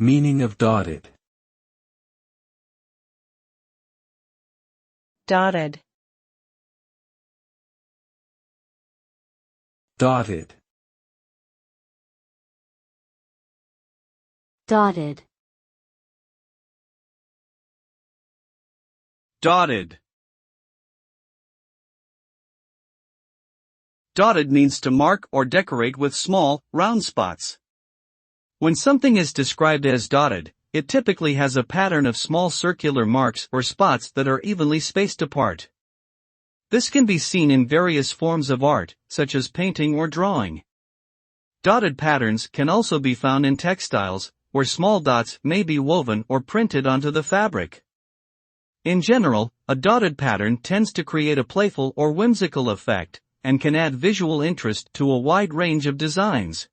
Meaning of dotted. Dotted. Dotted. Dotted. Dotted. Dotted means to mark or decorate with small, round spots. When something is described as dotted, it typically has a pattern of small circular marks or spots that are evenly spaced apart. This can be seen in various forms of art, such as painting or drawing. Dotted patterns can also be found in textiles, where small dots may be woven or printed onto the fabric. In general, a dotted pattern tends to create a playful or whimsical effect, and can add visual interest to a wide range of designs.